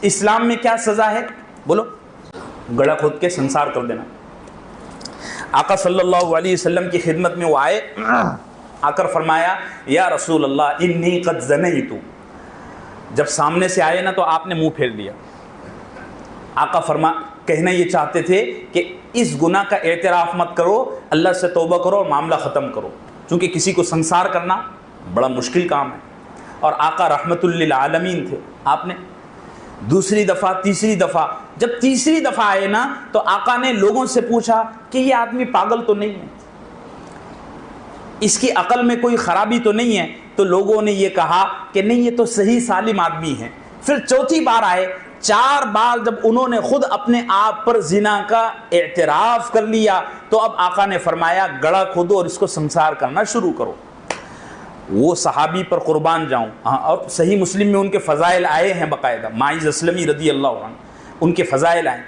اسلام میں کیا سزا ہے؟ بولو. گڑا کھود کے سنسار کر دینا. آقا صلی اللہ علیہ وسلم کی خدمت میں وہ آئے، آ کر فرمایا یا رسول اللہ انی قد زنیت. جب سامنے سے آئے نا تو آپ نے منہ پھیر لیا. آقا کہنا یہ چاہتے تھے کہ اس گناہ کا اعتراف مت کرو، اللہ سے توبہ کرو اور معاملہ ختم کرو، چونکہ کسی کو سنسار کرنا بڑا مشکل کام ہے. اور آقا رحمت للعالمین تھے. آپ نے دوسری دفعہ تیسری دفعہ، جب تیسری دفعہ آئے نا تو آقا نے لوگوں سے پوچھا کہ یہ آدمی پاگل تو نہیں ہے، اس کی عقل میں کوئی خرابی تو نہیں ہے؟ تو لوگوں نے یہ کہا کہ نہیں، یہ تو صحیح سالم آدمی ہے. پھر چوتھی بار آئے، 4 بار جب انہوں نے خود اپنے آپ پر زنا کا اعتراف کر لیا تو اب آقا نے فرمایا گڑھا کھودو اور اس کو سنسار کرنا شروع کرو. وہ صحابی پر قربان جاؤں، اور صحیح مسلم میں ان کے فضائل آئے ہیں باقاعدہ، ماعز اسلمی رضی اللہ عنہ، ان کے فضائل آئے.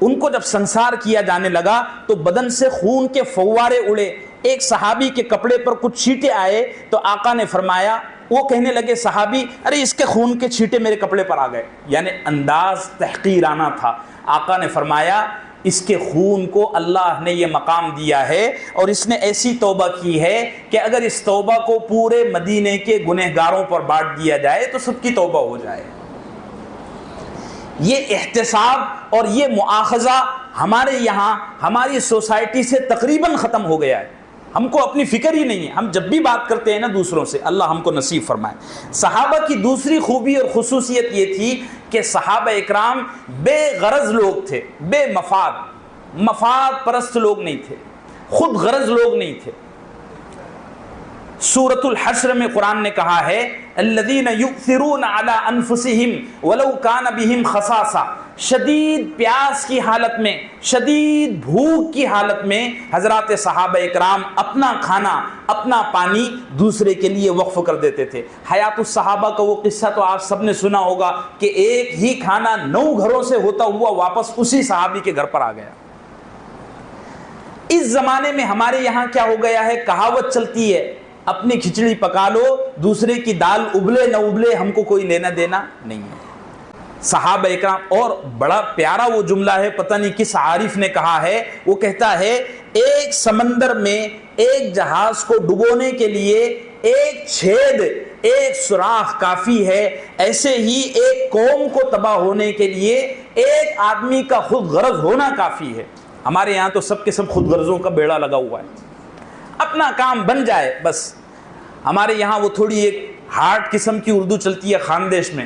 ان کو جب سنسار کیا جانے لگا تو بدن سے خون کے فوارے اڑے. ایک صحابی کے کپڑے پر کچھ چھینٹے آئے تو آقا نے فرمایا، وہ کہنے لگے صحابی ارے اس کے خون کے چھینٹے میرے کپڑے پر آ گئے، یعنی انداز تحقیرانہ تھا. آقا نے فرمایا اس کے خون کو اللہ نے یہ مقام دیا ہے اور اس نے ایسی توبہ کی ہے کہ اگر اس توبہ کو پورے مدینے کے گنہگاروں پر بانٹ دیا جائے تو سب کی توبہ ہو جائے. یہ احتساب اور یہ مؤاخذہ ہمارے یہاں ہماری سوسائٹی سے تقریباً ختم ہو گیا ہے. ہم کو اپنی فکر ہی نہیں ہے. ہم جب بھی بات کرتے ہیں نا دوسروں سے، اللہ ہم کو نصیب فرمائے. صحابہ کی دوسری خوبی اور خصوصیت یہ تھی کہ صحابہ اکرام بے غرض لوگ تھے، بے مفاد پرست لوگ نہیں تھے، خود غرض لوگ نہیں تھے. سورۃ الحشر میں قرآن نے کہا ہے الذین یؤثرون علی انفسہم ولو کان بہم خصاصہ. شدید پیاس کی حالت میں، شدید بھوک کی حالت میں حضرات صحابہ اکرام اپنا کھانا، اپنا پانی دوسرے کے لیے وقف کر دیتے تھے. حیات الصحابہ کا وہ قصہ تو آپ سب نے سنا ہوگا کہ ایک ہی کھانا 9 گھروں سے ہوتا ہوا واپس اسی صحابی کے گھر پر آ گیا. اس زمانے میں ہمارے یہاں کیا ہو گیا ہے، کہاوت چلتی ہے اپنی کھچڑی پکا لو، دوسرے کی دال ابلے نہ ابلے ہم کو کوئی لینا دینا نہیں ہے. صحابہ اکرام، اور بڑا پیارا وہ جملہ ہے، پتہ نہیں کس عارف نے کہا ہے، وہ کہتا ہے ایک سمندر میں ایک جہاز کو ڈبونے کے لیے ایک چھید، ایک سوراخ کافی ہے، ایسے ہی ایک قوم کو تباہ ہونے کے لیے ایک آدمی کا خود غرض ہونا کافی ہے. ہمارے یہاں تو سب کے سب خود غرضوں کا بیڑا لگا ہوا ہے، اپنا کام بن جائے بس. ہمارے یہاں وہ تھوڑی ایک ہارڈ قسم کی اردو چلتی ہے خاندیش میں،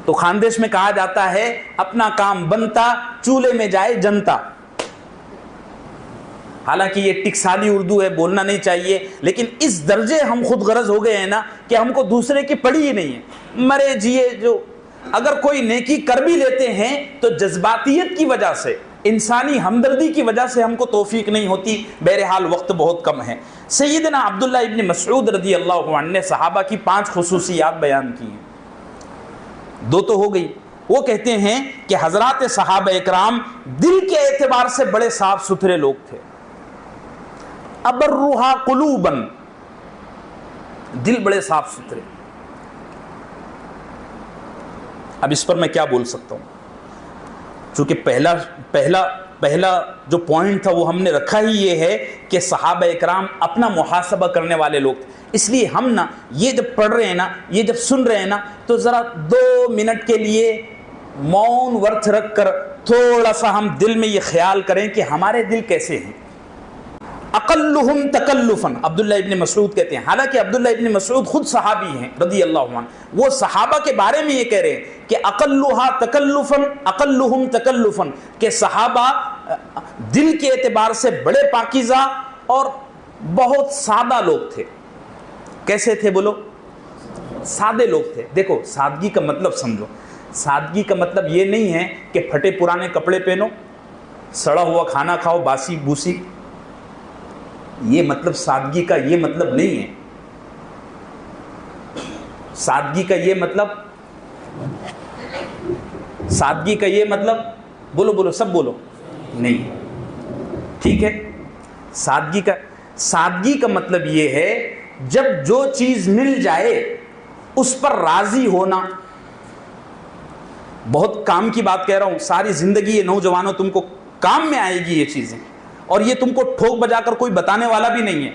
تو خاندیش میں کہا جاتا ہے اپنا کام بنتا چولہے میں جائے جنتا. حالانکہ یہ ٹکسالی اردو ہے، بولنا نہیں چاہیے، لیکن اس درجے ہم خود غرض ہو گئے ہیں نا کہ ہم کو دوسرے کی پڑی ہی نہیں ہے. مرے جیے جو اگر کوئی نیکی کر بھی لیتے ہیں تو جذباتیت کی وجہ سے، انسانی ہمدردی کی وجہ سے ہم کو توفیق نہیں ہوتی. بہرحال وقت بہت کم ہے. سیدنا عبداللہ ابن مسعود رضی اللہ عنہ نے صحابہ کی 5 خصوصیات بیان کی ہیں. 2 تو ہو گئی. وہ کہتے ہیں کہ حضرات صحابہ اکرام دل کے اعتبار سے بڑے صاف ستھرے لوگ تھے. ابرھا قلوباً، دل بڑے صاف ستھرے. اب اس پر میں کیا بول سکتا ہوں، چونکہ پہلا جو پوائنٹ تھا وہ ہم نے رکھا ہی یہ ہے کہ صحابہ اکرام اپنا محاسبہ کرنے والے لوگ تھے. اس لیے ہم نا یہ جب پڑھ رہے ہیں نا، یہ جب سن رہے ہیں نا، تو ذرا 2 منٹ کے لیے مون ورت رکھ کر تھوڑا سا ہم دل میں یہ خیال کریں کہ ہمارے دل کیسے ہیں. اقلہم تکلفاً، عبداللہ ابن مسعود کہتے ہیں، حالانکہ عبداللہ ابن مسعود خود صحابی ہیں رضی اللہ عنہ، وہ صحابہ کے بارے میں یہ کہہ رہے ہیں کہ اقلہم تکلفاً، کہ صحابہ دل کے اعتبار سے بڑے پاکیزہ اور بہت سادہ لوگ تھے. کیسے تھے بولو؟ سادے لوگ تھے. دیکھو سادگی کا مطلب سمجھو. سادگی کا مطلب یہ نہیں ہے کہ پھٹے پرانے کپڑے پہنو، سڑا ہوا کھانا کھاؤ، باسی بوسی. یہ مطلب سادگی کا یہ مطلب نہیں ہے. سادگی کا یہ مطلب، سادگی کا یہ مطلب، بولو سب بولو، نہیں. ٹھیک ہے، سادگی کا مطلب یہ ہے جب جو چیز مل جائے اس پر راضی ہونا. بہت کام کی بات کہہ رہا ہوں، ساری زندگی یہ نوجوانوں تم کو کام میں آئے گی یہ چیزیں. اور یہ تم کو ٹھوک بجا کر کوئی بتانے والا بھی نہیں ہے.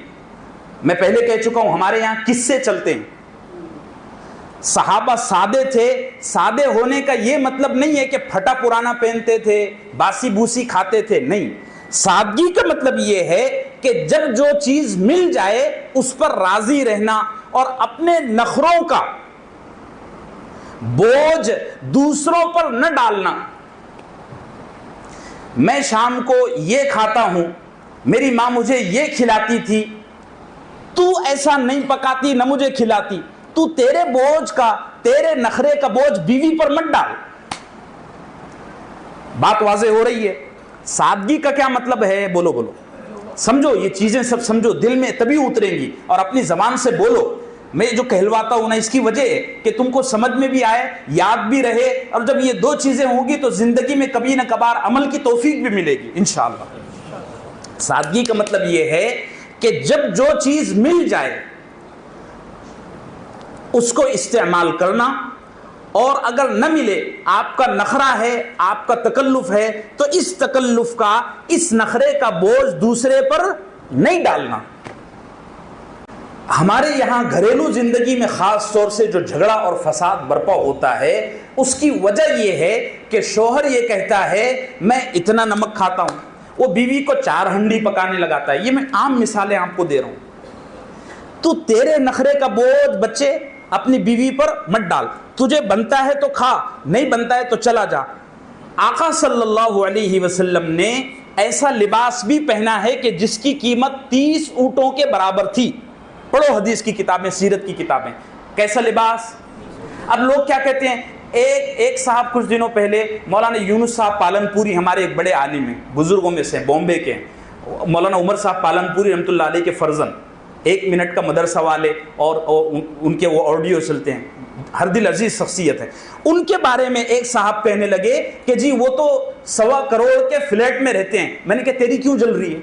میں پہلے کہہ چکا ہوں ہمارے یہاں قصے چلتے ہیں. صحابہ سادے تھے. سادے ہونے کا یہ مطلب نہیں ہے کہ پھٹا پرانا پہنتے تھے, باسی بوسی کھاتے تھے, نہیں. سادگی کا مطلب یہ ہے کہ جب جو چیز مل جائے اس پر راضی رہنا اور اپنے نخروں کا بوجھ دوسروں پر نہ ڈالنا. میں شام کو یہ کھاتا ہوں, میری ماں مجھے یہ کھلاتی تھی, تو ایسا نہیں پکاتی نہ مجھے کھلاتی. تو تیرے بوجھ کا, تیرے نخرے کا بوجھ بیوی پر مت ڈال. بات واضح ہو رہی ہے. سادگی کا کیا مطلب ہے؟ بولو بولو, سمجھو یہ چیزیں سب سمجھو, دل میں تبھی اتریں گی اور اپنی زبان سے بولو. میں جو کہلواتا ہوں نا اس کی وجہ ہے کہ تم کو سمجھ میں بھی آئے, یاد بھی رہے, اور جب یہ دو چیزیں ہوں گی تو زندگی میں کبھی نہ کبھار عمل کی توفیق بھی ملے گی انشاءاللہ. سادگی کا مطلب یہ ہے کہ جب جو چیز مل جائے اس کو استعمال کرنا, اور اگر نہ ملے, آپ کا نخرہ ہے, آپ کا تکلف ہے, تو اس تکلف کا, اس نخرے کا بوجھ دوسرے پر نہیں ڈالنا. ہمارے یہاں گھریلو زندگی میں خاص طور سے جو جھگڑا اور فساد برپا ہوتا ہے اس کی وجہ یہ ہے کہ شوہر یہ کہتا ہے میں اتنا نمک کھاتا ہوں, وہ بیوی کو 4 ہنڈی پکانے لگاتا ہے. یہ میں عام مثالیں آپ کو دے رہا ہوں. تو تیرے نخرے کا بوجھ بچے اپنی بیوی پر مت ڈال. تجھے بنتا ہے تو کھا, نہیں بنتا ہے تو چلا جا. آقا صلی اللہ علیہ وسلم نے ایسا لباس بھی پہنا ہے کہ جس کی قیمت 30 اونٹوں کے برابر تھی. پڑھو حدیث کی کتابیں, سیرت کی کتابیں. کیسا لباس؟ اب لوگ کیا کہتے ہیں, ایک صاحب کچھ دنوں پہلے, مولانا یونس صاحب پالن پوری, ہمارے ایک بڑے عالم ہیں, بزرگوں میں سے, بامبے کے, مولانا عمر صاحب پالن پوری رحمۃ اللہ علیہ کے فرزند, 1 منٹ کا مدرسہ والے, اور ان کے وہ آڈیو چلتے ہیں, ہر دل عزیز شخصیت ہے. ان کے بارے میں ایک صاحب کہنے لگے کہ جی وہ تو 1.25 کروڑ کے فلیٹ میں رہتے ہیں. میں نے کہا تیری کیوں جل رہی ہے؟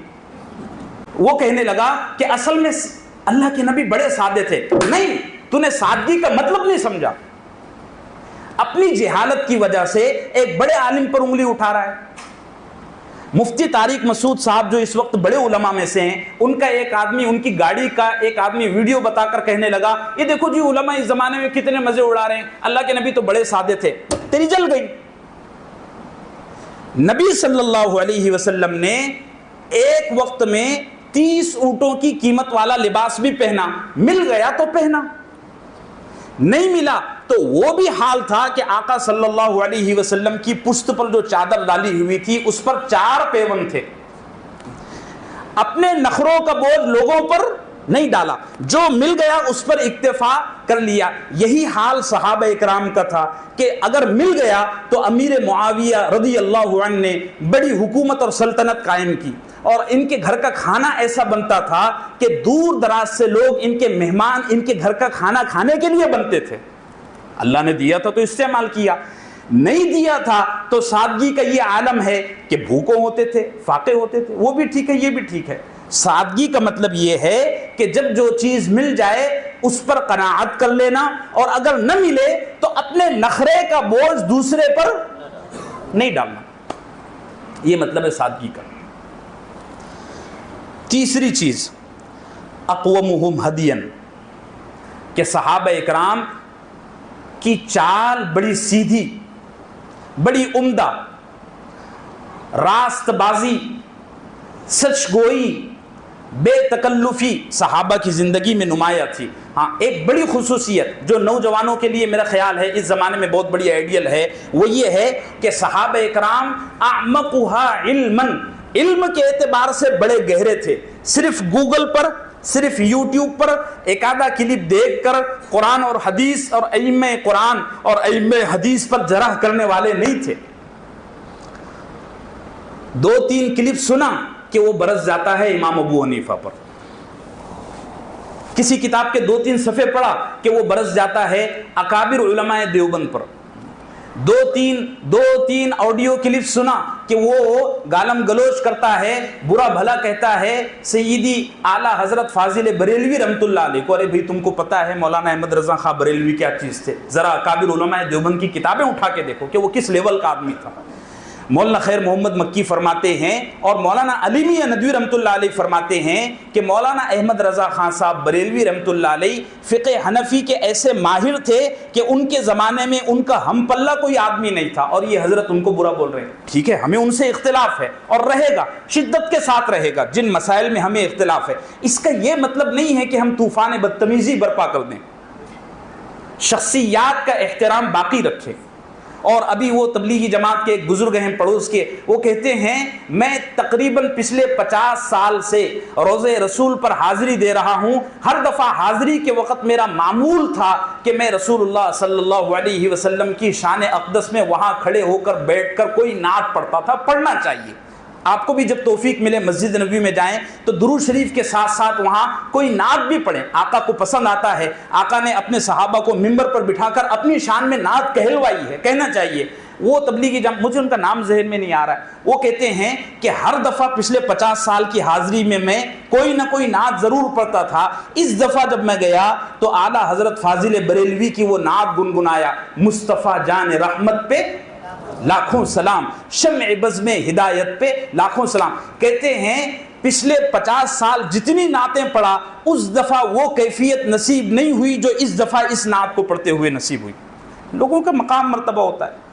وہ کہنے لگا کہ اصل میں اللہ کے نبی بڑے سادے تھے. نہیں, تو نے سادگی کا مطلب نہیں سمجھا. اپنی جہالت کی وجہ سے ایک بڑے عالم پر انگلی اٹھا رہا ہے. مفتی طارق مسعود صاحب جو اس وقت بڑے علماء میں سے ہیں, ان کا ایک آدمی, ان کی گاڑی کا ایک آدمی ویڈیو بتا کر کہنے لگا یہ دیکھو جی علماء اس زمانے میں کتنے مزے اڑا رہے ہیں, اللہ کے نبی تو بڑے سادے تھے. تیری جل گئی. نبی صلی اللہ علیہ وسلم نے ایک وقت میں 30 اونٹوں کی قیمت والا لباس بھی پہنا. مل گیا تو پہنا, نہیں ملا تو وہ بھی حال تھا کہ آقا صلی اللہ علیہ وسلم کی پشت پر جو چادر ڈالی ہوئی تھی اس پر 4 پیون تھے. اپنے نخروں کا بوجھ لوگوں پر نہیں ڈالا, جو مل گیا اس پر اکتفا کر لیا. یہی حال صحابہ اکرام کا تھا کہ اگر مل گیا تو امیر معاویہ رضی اللہ عنہ نے بڑی حکومت اور سلطنت قائم کی, اور ان کے گھر کا کھانا ایسا بنتا تھا کہ دور دراز سے لوگ, ان کے مہمان ان کے گھر کا کھانا کھانے کے لیے بنتے تھے. اللہ نے دیا تھا تو استعمال کیا, نہیں دیا تھا تو سادگی کا یہ عالم ہے کہ بھوکوں ہوتے تھے, فاقے ہوتے تھے. وہ بھی ٹھیک ہے, یہ بھی ٹھیک ہے. سادگی کا مطلب یہ ہے کہ جب جو چیز مل جائے اس پر قناعت کر لینا, اور اگر نہ ملے تو اپنے نخرے کا بوجھ دوسرے پر نہیں ڈالنا. یہ مطلب ہے سادگی کا. تیسری چیز اقومہم ہدین, کہ صحابہ اکرام کی چال بڑی سیدھی, بڑی عمدہ, راست بازی, سچ گوئی, بے تکلفی صحابہ کی زندگی میں نمایاں تھی. ہاں, ایک بڑی خصوصیت جو نوجوانوں کے لیے میرا خیال ہے اس زمانے میں بہت بڑی آئیڈیل ہے, وہ یہ ہے کہ صحابہ اکرام اعمقها علما, علم کے اعتبار سے بڑے گہرے تھے. صرف گوگل پر, صرف یوٹیوب پر ایک آدھا کلپ دیکھ کر قرآن اور حدیث اور ائمہ قرآن اور ائمہ حدیث پر جرح کرنے والے نہیں تھے. 2-3 کلپ سنا کہ وہ برس جاتا ہے امام ابو حنیفہ پر, کسی کتاب کے 2-3 صفحے پڑھا کہ وہ برس جاتا ہے اکابر علماء دیوبند پر, 2-3 آڈیو کلپ سنا کہ وہ گالم گلوچ کرتا ہے, برا بھلا کہتا ہے سیدی اعلیٰ حضرت فاضل بریلوی رحمۃ اللہ علیہ کو. ارے بھائی تم کو پتا ہے مولانا احمد رضا خان بریلوی کیا چیز تھے؟ ذرا اکابر علماء دیوبند کی کتابیں اٹھا کے دیکھو کہ وہ کس لیول کا آدمی تھا. مولانا خیر محمد مکی فرماتے ہیں اور مولانا علی میاں ندوی رحمۃ اللہ علیہ فرماتے ہیں کہ مولانا احمد رضا خان صاحب بریلوی رحمۃ اللہ علیہ فقہ حنفی کے ایسے ماہر تھے کہ ان کے زمانے میں ان کا ہم پلہ کوئی آدمی نہیں تھا، اور یہ حضرت ان کو برا بول رہے ہیں۔ ٹھیک ہے، ہمیں ان سے اختلاف ہے اور رہے گا، شدت کے ساتھ رہے گا جن مسائل میں ہمیں اختلاف ہے۔ اس کا یہ مطلب نہیں ہے کہ ہم طوفان بدتمیزی برپا کر دیں، شخصیات کا احترام باقی رکھیں۔ اور ابھی وہ تبلیغی جماعت کے ایک بزرگ ہیں پڑوس کے، وہ کہتے ہیں میں تقریباً پچھلے 50 سال سے روضہ رسول پر حاضری دے رہا ہوں، ہر دفعہ حاضری کے وقت میرا معمول تھا کہ میں رسول اللہ صلی اللہ علیہ وسلم کی شان اقدس میں وہاں کھڑے ہو کر بیٹھ کر کوئی نعت پڑھتا تھا۔ پڑھنا چاہیے، آپ کو بھی جب توفیق ملے مسجد نبوی میں جائیں تو درود شریف کے ساتھ ساتھ وہاں کوئی نعت بھی پڑھیں، آقا کو پسند آتا ہے۔ آقا نے اپنے صحابہ کو ممبر پر بٹھا کر اپنی شان میں نعت کہلوائی ہے، کہنا چاہیے۔ وہ تبلیغی مجھے ان کا نام ذہن میں نہیں آ رہا ہے، وہ کہتے ہیں کہ ہر دفعہ پچھلے 50 سال کی حاضری میں کوئی نہ کوئی نعت ضرور پڑھتا تھا۔ اس دفعہ جب میں گیا تو اعلیٰ حضرت فاضل بریلوی کی وہ نعت گنگنایا، مصطفیٰ جان رحمت پہ لاکھوں سلام، شمع بزم ہدایت پہ لاکھوں سلام۔ کہتے ہیں پچھلے 50 سال جتنی نعتیں پڑھا اس دفعہ وہ کیفیت نصیب نہیں ہوئی جو اس دفعہ اس نعت کو پڑھتے ہوئے نصیب ہوئی۔ لوگوں کا مقام مرتبہ ہوتا ہے۔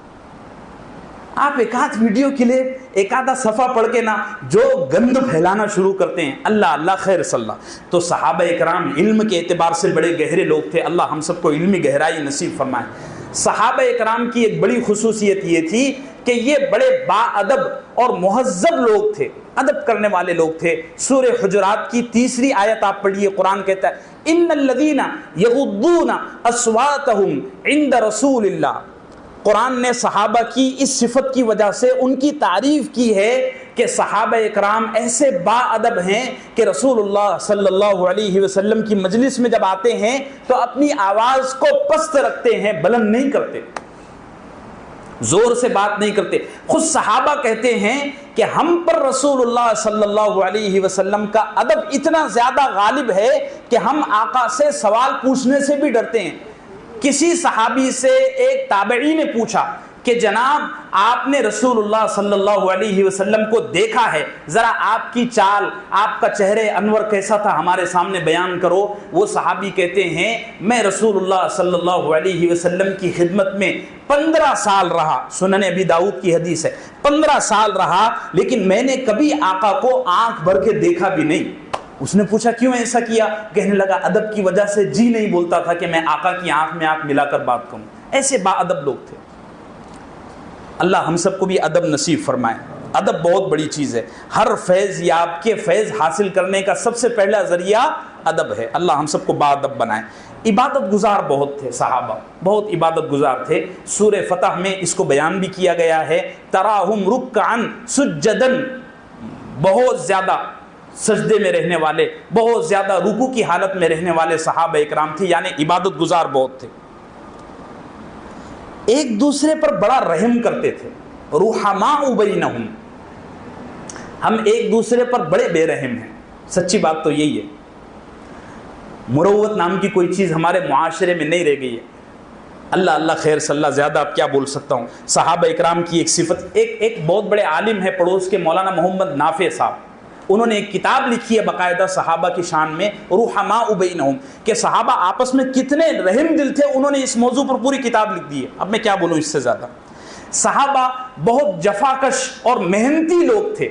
آپ ایک آدھ ویڈیو کے لیے ایک آدھا صفحہ پڑھ کے نا جو گند پھیلانا شروع کرتے ہیں، اللہ اللہ خیر صلی اللہ۔ تو صحابہ اکرام علم کے اعتبار سے بڑے گہرے لوگ تھے، اللہ ہم سب کو علمی گہرائی نصیب فرمائے۔ صحابہ اکرام کی ایک بڑی خصوصیت یہ تھی کہ یہ بڑے با ادب اور مہذب لوگ تھے، ادب کرنے والے لوگ تھے۔ سورہ حجرات کی 3 آیت آپ پڑھیے، قرآن کہتا ہے ان الذین یغضون اصواتهم عند رسول اللہ۔ قرآن نے صحابہ کی اس صفت کی وجہ سے ان کی تعریف کی ہے کہ صحابہ اکرام ایسے با ادب ہیں کہ رسول اللہ صلی اللہ علیہ وسلم کی مجلس میں جب آتے ہیں تو اپنی آواز کو پست رکھتے ہیں، بلند نہیں کرتے، زور سے بات نہیں کرتے۔ خود صحابہ کہتے ہیں کہ ہم پر رسول اللہ صلی اللہ علیہ وسلم کا ادب اتنا زیادہ غالب ہے کہ ہم آقا سے سوال پوچھنے سے بھی ڈرتے ہیں۔ کسی صحابی سے ایک تابعی نے پوچھا کہ جناب آپ نے رسول اللہ صلی اللہ علیہ وسلم کو دیکھا ہے، ذرا آپ کی چال، آپ کا چہرے انور کیسا تھا ہمارے سامنے بیان کرو۔ وہ صحابی کہتے ہیں میں رسول اللہ صلی اللہ علیہ وسلم کی خدمت میں 15 سال رہا، سنن ابی داؤد کی حدیث ہے، 15 سال رہا، لیکن میں نے کبھی آقا کو آنکھ بھر کے دیکھا بھی نہیں۔ اس نے پوچھا کیوں ایسا کیا؟ کہنے لگا ادب کی وجہ سے جی نہیں بولتا تھا کہ میں آقا کی آنکھ میں آنکھ ملا کر بات کروں۔ ایسے با ادب لوگ تھے۔ اللہ ہم سب کو بھی ادب نصیب فرمائے۔ ادب بہت بڑی چیز ہے، ہر فیض یاب کے فیض حاصل کرنے کا سب سے پہلا ذریعہ ادب ہے۔ اللہ ہم سب کو با ادب بنائے۔ عبادت گزار بہت تھے صحابہ، بہت عبادت گزار تھے۔ سورہ فتح میں اس کو بیان بھی کیا گیا ہے، تراہم رکعا سجدا، بہت زیادہ سجدے میں رہنے والے، بہت زیادہ رکوع کی حالت میں رہنے والے صحابہ اکرام تھے، یعنی عبادت گزار بہت تھے۔ ایک دوسرے پر بڑا رحم کرتے تھے، رحماء بینہم، ہم ایک دوسرے پر بڑے بے رحم ہیں۔ سچی بات تو یہی ہے، مروت نام کی کوئی چیز ہمارے معاشرے میں نہیں رہ گئی ہے۔ اللہ اللہ خیر صلی اللہ، زیادہ اب کیا بول سکتا ہوں۔ صحابہ اکرام کی ایک صفت، ایک بہت بڑے عالم ہے پڑوس کے، مولانا محمد نافع صاحب، انہوں نے ایک کتاب لکھی ہے باقاعدہ صحابہ کی شان میں، رحماء بینہم، کہ صحابہ آپس میں کتنے رحم دل تھے، انہوں نے اس موضوع پر پوری کتاب لکھ دی ہے۔ اب میں کیا بولوں اس سے زیادہ۔ صحابہ بہت جفاکش اور محنتی لوگ تھے،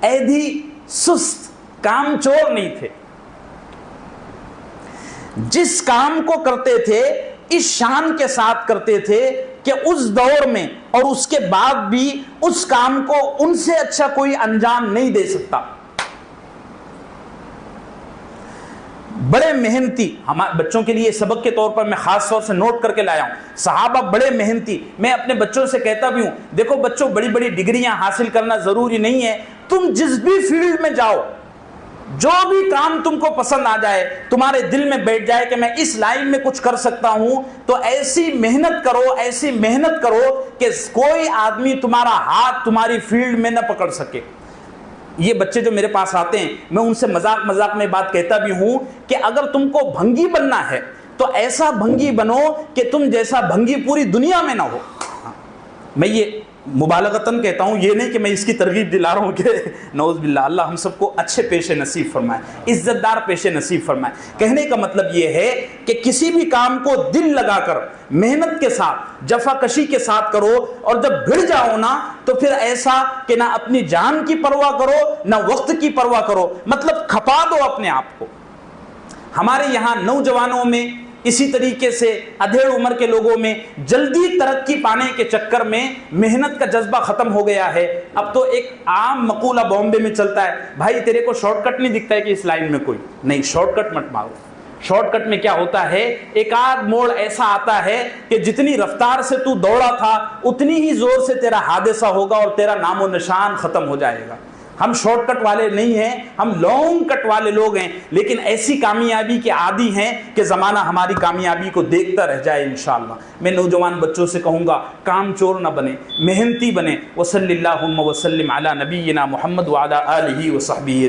ایدھی سست، کام چور نہیں تھے۔ جس کام کو کرتے تھے اس شان کے ساتھ کرتے تھے کہ اس دور میں اور اس کے بعد بھی اس کام کو ان سے اچھا کوئی انجام نہیں دے سکتا۔ بڑے محنتی، ہمارے بچوں کے لیے سبق کے طور پر میں خاص طور سے نوٹ کر کے لایا ہوں، صحابہ بڑے محنتی۔ میں اپنے بچوں سے کہتا بھی ہوں، دیکھو بچوں بڑی بڑی ڈگریاں حاصل کرنا ضروری نہیں ہے، تم جس بھی فیلڈ میں جاؤ، جو بھی کام تم کو پسند آ جائے، تمہارے دل میں بیٹھ جائے کہ میں اس لائن میں کچھ کر سکتا ہوں، تو ایسی محنت کرو، ایسی محنت کرو کہ کوئی آدمی تمہارا ہاتھ تمہاری فیلڈ میں نہ پکڑ سکے۔ یہ بچے جو میرے پاس آتے ہیں، میں ان سے مذاق مذاق میں بات کہتا بھی ہوں کہ اگر تم کو بھنگی بننا ہے تو ایسا بھنگی بنو کہ تم جیسا بھنگی پوری دنیا میں نہ ہو۔ میں یہ مبالغتاً کہتا ہوں، یہ نہیں کہ میں اس کی ترغیب دلا رہا ہوں کہ نعوذ باللہ، اللہ ہم سب کو اچھے پیشے نصیب فرمائے، عزت دار پیشے نصیب فرمائے۔ کہنے کا مطلب یہ ہے کہ کسی بھی کام کو دل لگا کر، محنت کے ساتھ، جفا کشی کے ساتھ کرو، اور جب بھڑ جاؤ نا تو پھر ایسا کہ نہ اپنی جان کی پرواہ کرو نہ وقت کی پرواہ کرو، مطلب کھپا دو اپنے آپ کو۔ ہمارے یہاں نوجوانوں میں، اسی طریقے سے ادھیڑ عمر کے لوگوں میں جلدی ترقی پانے کے چکر میں محنت کا جذبہ ختم ہو گیا ہے۔ اب تو ایک عام مقولہ بامبے میں چلتا ہے، بھائی تیرے کو شارٹ کٹ نہیں دکھتا ہے کہ اس لائن میں کوئی نہیں، شارٹ کٹ مت مارو۔ شارٹ کٹ میں کیا ہوتا ہے، ایک آدھ موڑ ایسا آتا ہے کہ جتنی رفتار سے تو دوڑا تھا اتنی ہی زور سے تیرا حادثہ ہوگا اور تیرا نام و نشان ختم ہو جائے گا۔ ہم شارٹ کٹ والے نہیں ہیں، ہم لانگ کٹ والے لوگ ہیں، لیکن ایسی کامیابی کے عادی ہیں کہ زمانہ ہماری کامیابی کو دیکھتا رہ جائے انشاءاللہ۔ میں نوجوان بچوں سے کہوں گا، کام چور نہ بنے، محنتی بنے۔ وصلی اللہم وسلم علی نبینا محمد وعلی آلہ وصحبہ